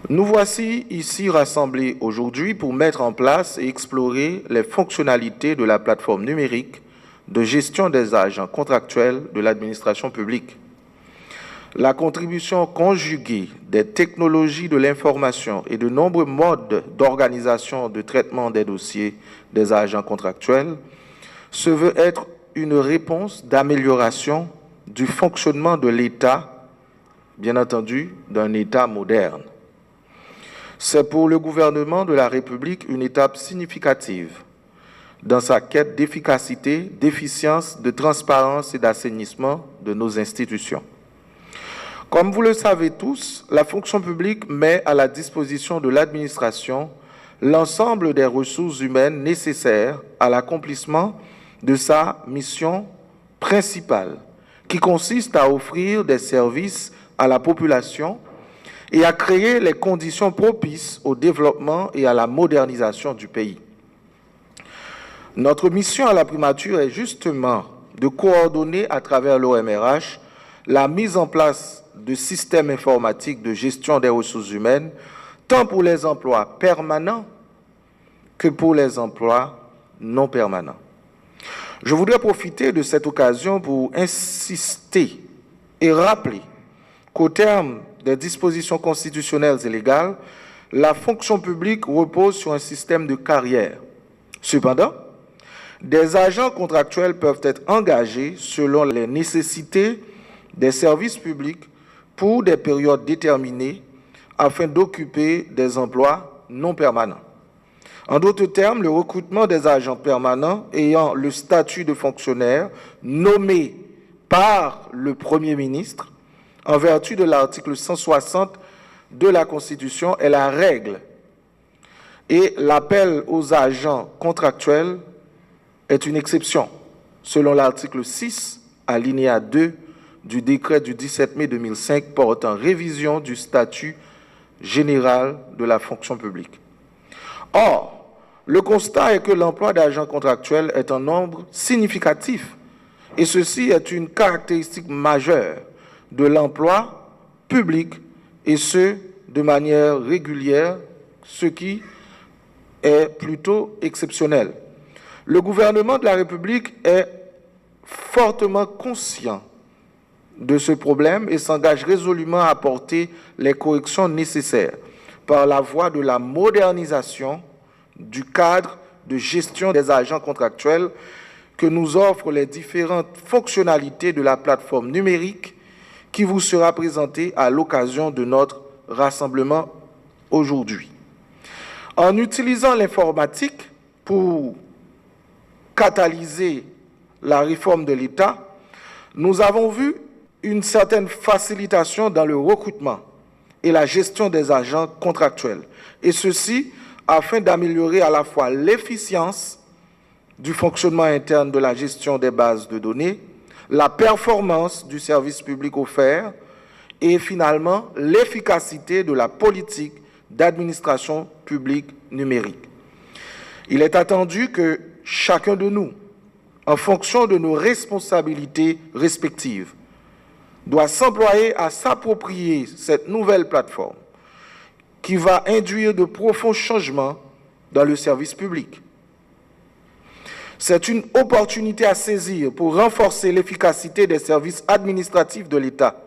Nous voici ici rassemblés aujourd'hui pour mettre en place et explorer les fonctionnalités de la plateforme numérique de gestion des agents contractuels de l'administration publique. La contribution conjuguée des technologies de l'information et de nombreux modes d'organisation de traitement des dossiers des agents contractuels se veut être une réponse d'amélioration du fonctionnement de l'État, bien entendu, d'un État moderne. C'est pour le gouvernement de la République une étape significative dans sa quête d'efficacité, d'efficience, de transparence et d'assainissement de nos institutions. Comme vous le savez tous, la fonction publique met à la disposition de l'administration l'ensemble des ressources humaines nécessaires à l'accomplissement de sa mission principale, qui consiste à offrir des services à la population et à créer les conditions propices au développement et à la modernisation du pays. Notre mission à la primature est justement de coordonner à travers l'OMRH la mise en place de systèmes informatiques de gestion des ressources humaines, tant pour les emplois permanents que pour les emplois non permanents. Je voudrais profiter de cette occasion pour insister et rappeler qu'au terme des dispositions constitutionnelles et légales, la fonction publique repose sur un système de carrière. Cependant, des agents contractuels peuvent être engagés selon les nécessités des services publics pour des périodes déterminées afin d'occuper des emplois non permanents. En d'autres termes, le recrutement des agents permanents ayant le statut de fonctionnaire nommé par le Premier ministre en vertu de l'article 160 de la Constitution est la règle et l'appel aux agents contractuels est une exception, selon l'article 6, alinéa 2 du décret du 17 mai 2005 portant révision du statut général de la fonction publique. Or, le constat est que l'emploi d'agents contractuels est un nombre significatif et ceci est une caractéristique majeure de l'emploi public et ce, de manière régulière, ce qui est plutôt exceptionnel. Le gouvernement de la République est fortement conscient de ce problème et s'engage résolument à apporter les corrections nécessaires par la voie de la modernisation du cadre de gestion des agents contractuels que nous offrent les différentes fonctionnalités de la plateforme numérique qui vous sera présentée à l'occasion de notre rassemblement aujourd'hui. En utilisant l'informatique pour catalyser la réforme de l'État, nous avons vu une certaine facilitation dans le recrutement et la gestion des agents contractuels, et ceci afin d'améliorer à la fois l'efficience du fonctionnement interne de la gestion des bases de données, la performance du service public offert et finalement l'efficacité de la politique d'administration publique numérique. Il est attendu que chacun de nous, en fonction de nos responsabilités respectives, doit s'employer à s'approprier cette nouvelle plateforme qui va induire de profonds changements dans le service public. C'est une opportunité à saisir pour renforcer l'efficacité des services administratifs de l'État.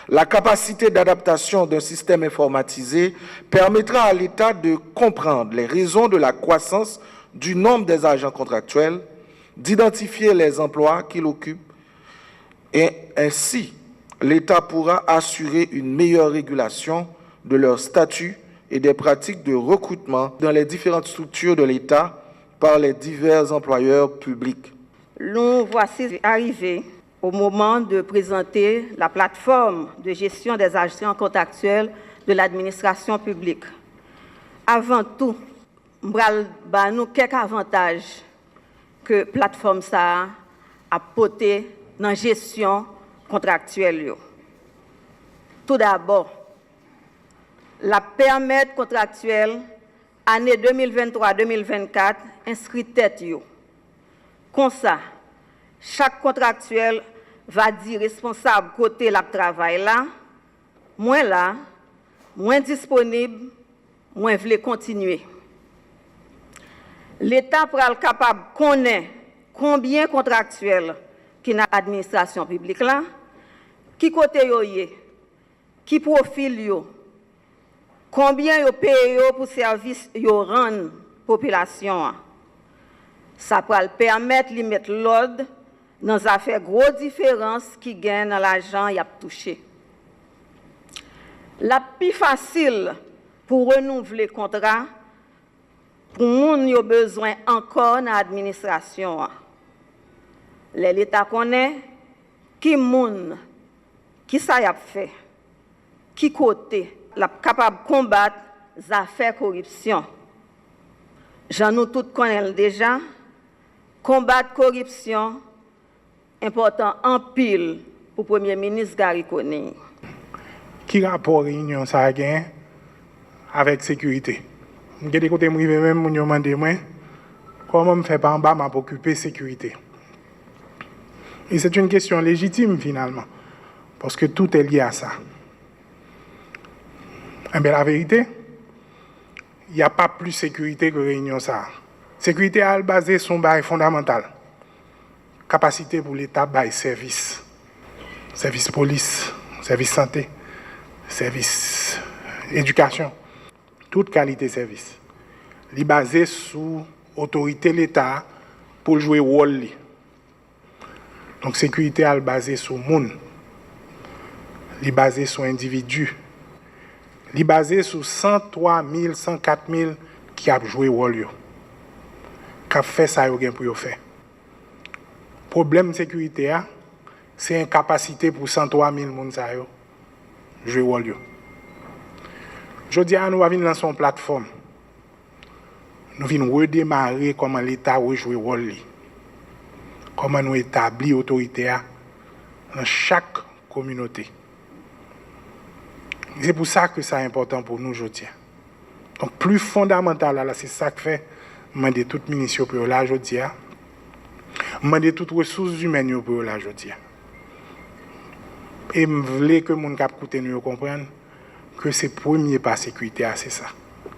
La capacité d'adaptation d'un système informatisé permettra à l'État de comprendre les raisons de la croissance du nombre des agents contractuels, d'identifier les emplois qu'il occupe et ainsi l'État pourra assurer une meilleure régulation de leur statut et des pratiques de recrutement dans les différentes structures de l'État par les divers employeurs publics. Nous voici arrivés au moment de présenter la plateforme de gestion des agents contractuels de l'administration publique. Avant tout, nous avons quelques avantages que la plateforme a apporté dans la gestion contractuelle. Tout d'abord, la permettre contractuelle année 2023-2024 inscrit tête. Comme ça, chaque contractuel va dire responsable côté la travail là, moi là, moins disponible, moins voulait continuer. L'État pour être capable de connaître combien contractuels qui dans l'administration publique là, qui côté yo yé, qui profil yo, combien yo paye yo pour service yo rend population. Ça pourra permettre de mettre l'ordre dans les affaires gros différences qui gagnent dans l'argent y a touché. La plus facile pour renouveler le contrat, pour moun yo besoin encore dans l'administration. L'État connaît qui moun, qui ça y a fait, qui côté, la capable de combattre les affaires corruption. J'en nous tous connaissons déjà, combattre corruption, important en pile pour le Premier ministre Gary Coney. Qui rapport réunion ça a gagné avec sécurité? Je suis côté même mon demandé moi comment me faire pas en bas m'a occuper sécurité. Et c'est une question légitime finalement parce que tout est lié à ça. Mais la vérité, il n'y a pas plus de sécurité que réunion ça. Sécurité est basée sur un bail fondamental. Capacité pour l'État bail service. Service police, service santé, service éducation, toute qualité de service. Il est basé sur l'autorité de l'État pour jouer rôle. Donc, sécurité est basée sur le monde. Il est basé sur l'individu. Il est basé sur 103 000, 104 000 qui ont joué rôle. Qui ont fait ça pour faire. Le problème de sécurité, c'est l'incapacité pour 103 000 personnes jouer rôle. Je dis à nous, nous venons lancer une plateforme. Nous venons redémarrer comment l'État va jouer rôle. Comment nous établir l'autorité dans chaque communauté. C'est pour ça que c'est important pour nous aujourd'hui. Donc, plus fondamental, c'est ça que fait, je demande toute ministre pour là aujourd'hui. Je demande toutes les ressources humaines pour là aujourd'hui. Et je veux que les gens qui nous comprennent que c'est le premier pas sécurité, c'est ça.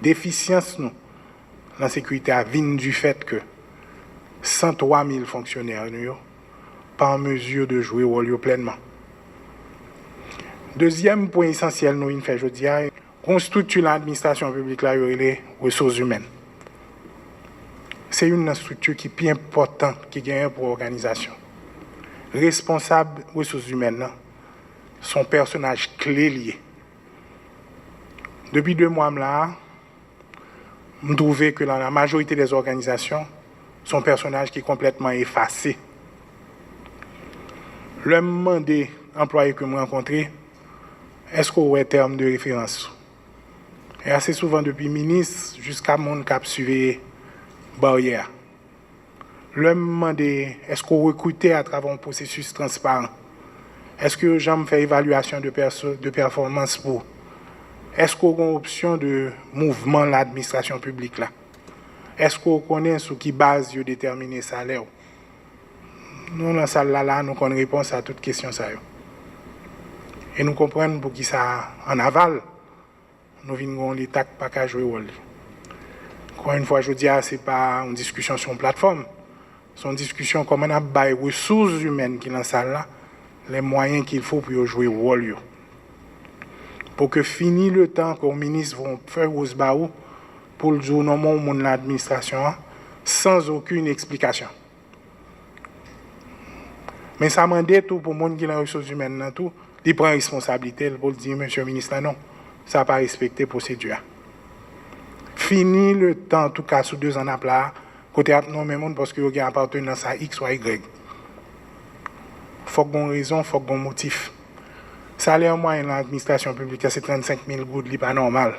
Déficience, nous, dans la sécurité, vient du fait que 103 000 fonctionnaires ne sont pas en mesure de jouer rôle pleinement. Deuxième point essentiel, nous fait aujourd'hui, construire l'administration publique là, les ressources humaines. C'est une structure qui est plus importante qui gagne pour l'organisation. Responsable des ressources humaines, son personnage clé lié. Depuis 2 mois là, je trouve que dans la majorité des organisations, son personnage qui est complètement effacé. Le moment des employés que je rencontré, est-ce qu'on a un terme de référence? Et assez souvent, depuis ministre jusqu'à mon cap suivi barrière. Le moment des est-ce qu'on recrute à travers un processus transparent? Est-ce que j'aime faire évaluation de performance pour? Est-ce qu'on a une option de mouvement de l'administration publique là? Est-ce qu'on connaît sur qui base de déterminer le salaire? Nous, dans cette salle-là, nous avons une réponse à toutes questions. Et nous comprenons pour qui ça en aval, nous venons l'État pas qu'à jouer rôle. Encore une fois, je dis, ce n'est pas une discussion sur une plateforme. C'est une discussion comment on a les ressources humaines qui sont dans cette salle-là, les moyens qu'il faut pour jouer rôle. Pour que fini le temps que les ministres vont faire au SBAO pour le jour non de l'administration sans aucune explication. Mais ça m'a dit tout pour les gens qui ont les ressources humaines, tout, ils prennent responsabilité pour dire, monsieur le ministre, non, ça n'a pas respecté la procédure. Fini le temps, en tout cas, sous 2 ans à plat, côté non même monde parce que vous avez appartenance à X ou à Y. Il faut qu'il y ait une raison, il faut qu'il y ait un motif. Le salaire moyen dans l'administration publique, c'est 35 000 gouttes, ce n'est pas normal.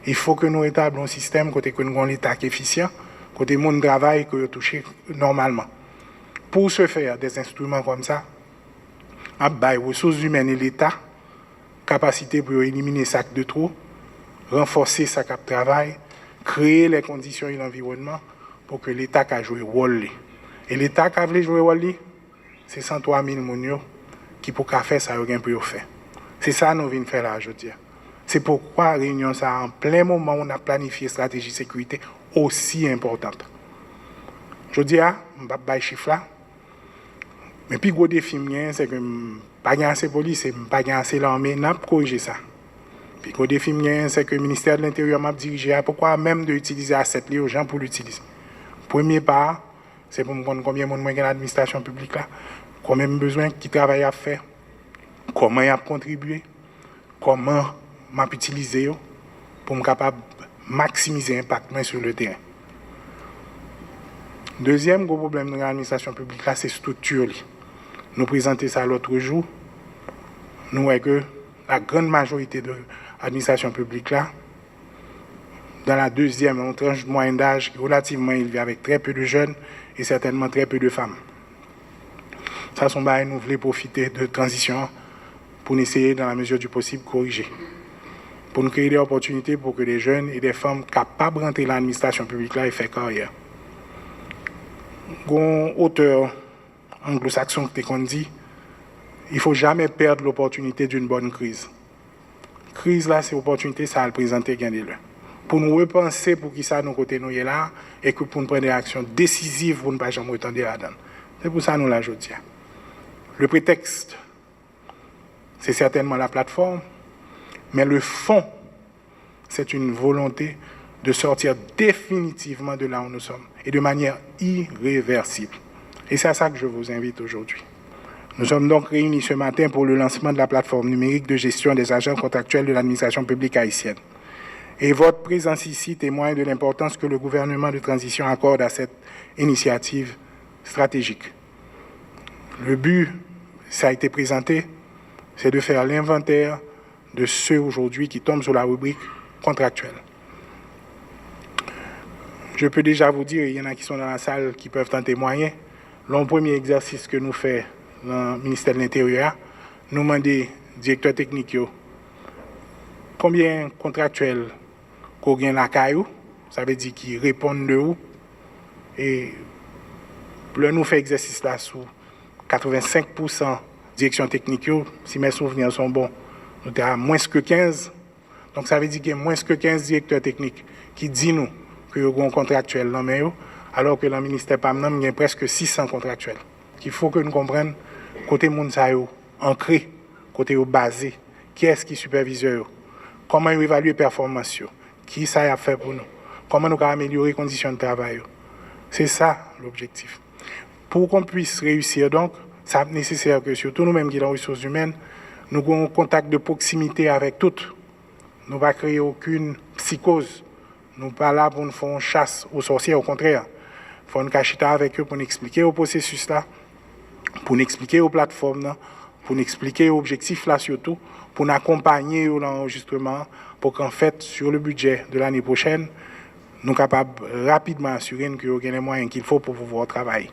Il faut que nous établions un système côté que nous avons l'État qui est efficient, côté monde travail que nous touchons normalement. Pour ce faire, des instruments comme ça, les ressources humaines et l'État, capacité pour éliminer sac de trop, renforcer sa cap de travail, créer les conditions et l'environnement pour que l'État puisse jouer rôle. Et l'État qui veut jouer rôle, c'est 103 000 personnes qui pour faire ça, pour faire. C'est ça que nous venons faire là aujourd'hui. C'est pourquoi réunion ça en plein moment où on a planifié stratégie sécurité aussi importante. Je dis à m'pas chiffre là. Mais puis gros défi c'est que pas gain assez police et pas gain assez l'armée n'a pas corriger ça. Puis gros défi c'est que le ministère de l'Intérieur m'a dirigé pourquoi même de utiliser asset lié aux gens pour l'utiliser. Premier pas, c'est pour me comprendre combien de monde dans l'administration publique là, combien de besoin qui travaille à faire, comment il a contribué, comment m'a utilisé pour me capable maximiser l'impact sur le terrain. Deuxième gros problème de l'administration publique là, c'est structure. Nous présenter ça l'autre jour, nous voyons que la grande majorité de l'administration publique là, dans la deuxième tranche de moyenne d'âge relativement élevée avec très peu de jeunes et certainement très peu de femmes. Ça sont bails nous voulons profiter de transition pour essayer dans la mesure du possible corriger. Pour nous créer des opportunités pour que les jeunes et des femmes capables de rentrer dans l'administration publique là et faire carrière. Un auteur anglo-saxon qui dit il ne faut jamais perdre l'opportunité d'une bonne crise. Crise là, c'est l'opportunité, ça a le présenté gagner là. Pour nous repenser pour qui ça nous côté nous est là et que pour nous prendre des actions décisives pour ne pas jamais retendre là-dedans. C'est pour ça nous la aujourd'hui. Le prétexte, c'est certainement la plateforme, mais le fond, c'est une volonté de sortir définitivement de là où nous sommes et de manière irréversible. Et c'est à ça que je vous invite aujourd'hui. Nous sommes donc réunis ce matin pour le lancement de la plateforme numérique de gestion des agents contractuels de l'administration publique haïtienne. Et votre présence ici témoigne de l'importance que le gouvernement de transition accorde à cette initiative stratégique. Le but, ça a été présenté, c'est de faire l'inventaire de ceux aujourd'hui qui tombent sur la rubrique contractuelle. Je peux déjà vous dire, il y en a qui sont dans la salle qui peuvent en témoigner. Le premier exercice que nous faisons dans le ministère de l'Intérieur, nous demandons directeur technique combien contractuels qu'on gagne la caillou, ça veut dire qu'ils répondent de où. Et là, nous faisons exercice là sous 85% direction technique, si mes souvenirs sont bons, nous sommes à moins que 15. Donc ça veut dire qu'il y a moins que 15 directeurs techniques qui disent nous que nous avons un contractuel dans le alors que dans le ministère PAMNAM, il y a presque 600 contractuels. Il faut que nous comprenions côté monde ancré, côté basé, qui est-ce qui supervise, comment ils évaluent les performances, qui ça a fait pour nous, comment nous améliorer les conditions de travail. C'est ça l'objectif. Pour qu'on puisse réussir, donc, ça est nécessaire que surtout nous-mêmes qui sommes dans les ressources humaines, nous avons un contact de proximité avec toutes. Nous ne pas créer aucune psychose. Nous ne sommes pas là pour nous faire une chasse aux sorciers, au contraire. Il faut nous cacher avec eux pour nous expliquer au processus là, pour nous expliquer aux plateformes, pour nous expliquer aux objectifs là surtout, pour nous accompagner dans l'enregistrement, pour qu'en fait, sur le budget de l'année prochaine, nous sommes capables rapidement assurer que nous avons les moyens qu'il faut pour pouvoir travailler.